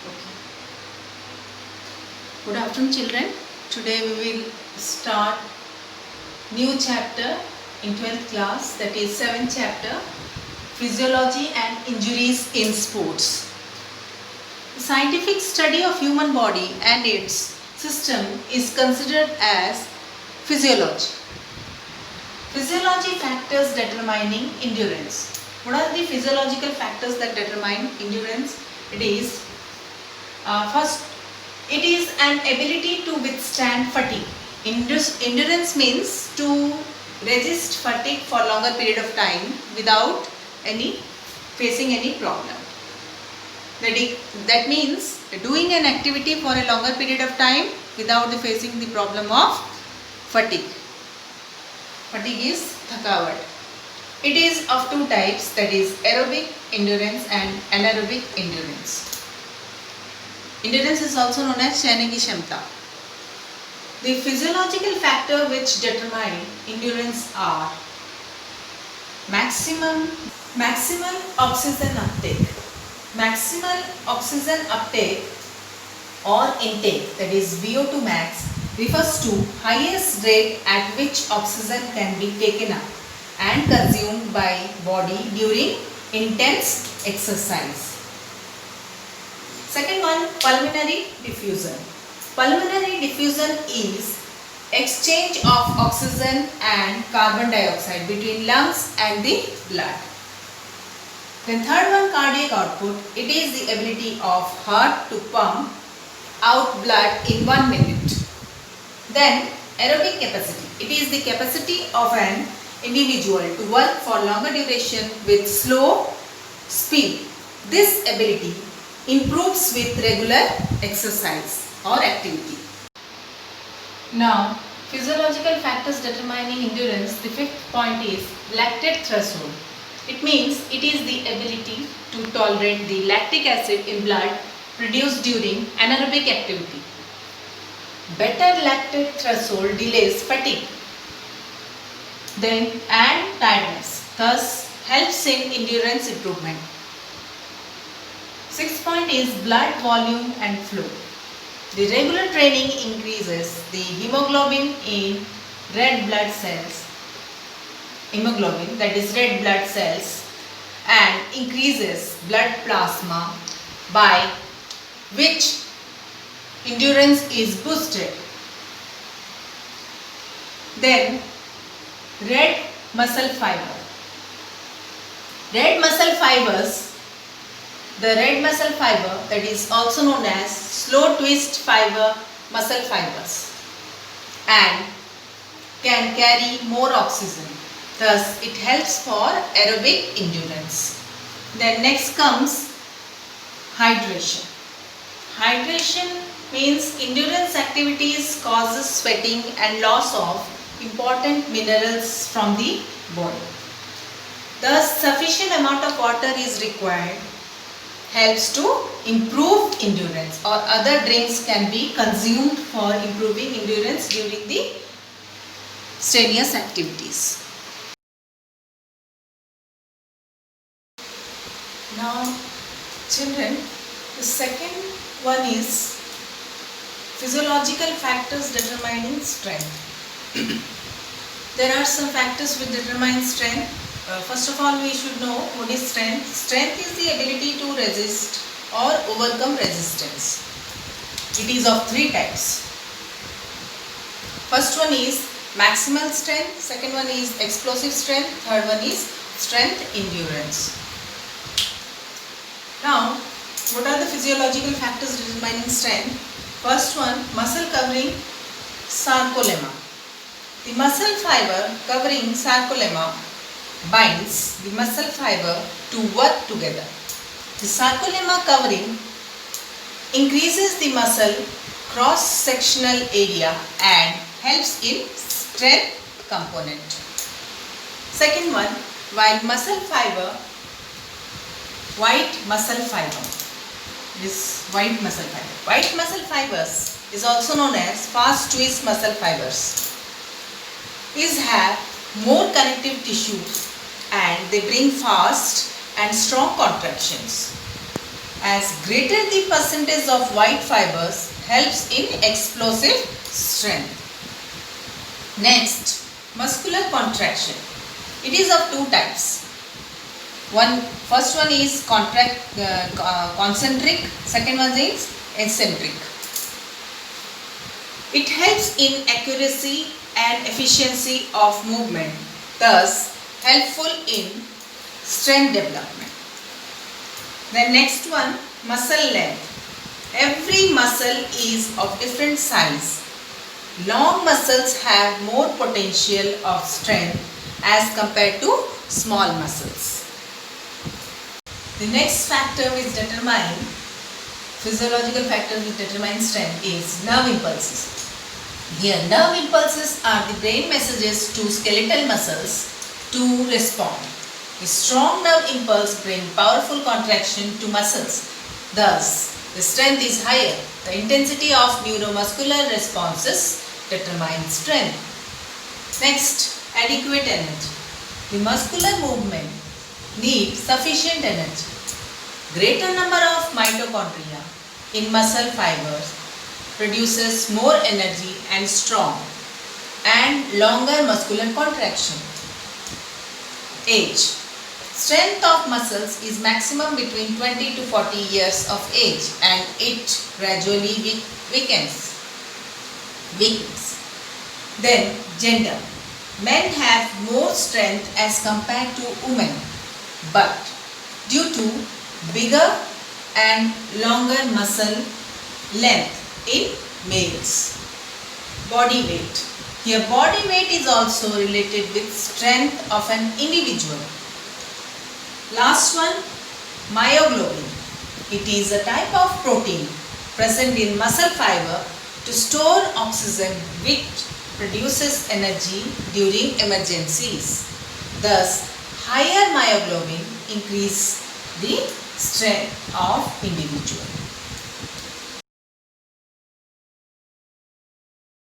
Okay. Good afternoon, children. Today we will start new chapter in 12th class, that is 7th chapter, Physiology and Injuries in Sports. The scientific study of human body and its system is considered as physiology. Physiology factors determining endurance. What are the physiological factors that determine endurance? It is first, it is an ability to withstand fatigue. Endurance means to resist fatigue for longer period of time without facing any problem. That means doing an activity for a longer period of time without facing the problem of fatigue. Fatigue is thakavat. It is of two types, that is aerobic endurance and anaerobic endurance. Endurance is also known as चलने की क्षमता. The physiological factor which determine endurance are maximal oxygen uptake. Maximal oxygen uptake or intake, that is VO2 max, refers to highest rate at which oxygen can be taken up and consumed by body during intense exercise. Second one, pulmonary diffusion. Pulmonary diffusion is exchange of oxygen and carbon dioxide between lungs and the blood. Then third one, cardiac output. It is the ability of heart to pump out blood in 1 minute. Then aerobic capacity. It is the capacity of an individual to work for longer duration with slow speed. This ability improves with regular exercise or activity. Now, physiological factors determining endurance. The fifth point is lactate threshold. It means it is the ability to tolerate the lactic acid in blood produced during anaerobic activity. Better lactate threshold delays fatigue and tiredness, thus helps in endurance improvement. Sixth point is blood volume and flow. The regular training increases the hemoglobin in red blood cells, hemoglobin, that is red blood cells, and increases blood plasma, by which endurance is boosted. Then red muscle fiber. Red muscle fibers, the red muscle fiber, that is also known as slow twist fiber muscle fibers, and can carry more oxygen. Thus, it helps for aerobic endurance. Then next comes hydration. Hydration means endurance activities causes sweating and loss of important minerals from the body. Thus, sufficient amount of water is required. Helps to improve endurance, or other drinks can be consumed for improving endurance during the strenuous activities. Now, children, the second one is physiological factors determining strength. There are some factors which determine strength. First of all, we should know what is strength. Strength is the ability to resist or overcome resistance. It is of three types. First one is maximal strength, second one is explosive strength, third one is strength endurance. Now, what are the physiological factors determining strength? First one, muscle covering sarcolemma. The muscle fiber covering sarcolemma binds the muscle fiber to work together. The sarcolemma covering increases the muscle cross-sectional area and helps in strength component. Second one, white muscle fiber, this white muscle fiber. White muscle fibers is also known as fast twist muscle fibers. These have more connective tissues and they bring fast and strong contractions. as greater the percentage of white fibers helps in explosive strength. Next, muscular contraction. It is of two types. First one is concentric, second one is eccentric. It helps in accuracy and efficiency of movement, thus helpful in strength development. The next one, muscle length. Every muscle is of different size. Long muscles have more potential of strength as compared to small muscles. The next factor which determine physiological factor which determine strength is nerve impulses. Here, nerve impulses are the brain messages to skeletal muscles to respond. A strong nerve impulse brings powerful contraction to muscles. Thus, the strength is higher. The intensity of neuromuscular responses determines strength. Next, adequate energy. The muscular movement needs sufficient energy. Greater number of mitochondria in muscle fibers produces more energy and strong and longer muscular contraction. Age. Strength of muscles is maximum between 20 to 40 years of age and it gradually weakens. Then gender. Men have more strength as compared to women, but due to bigger and longer muscle length in males. Body weight. Here body weight is also related with strength of an individual. Last one, myoglobin. It is a type of protein present in muscle fiber to store oxygen which produces energy during emergencies. Thus, higher myoglobin increase the strength of individual.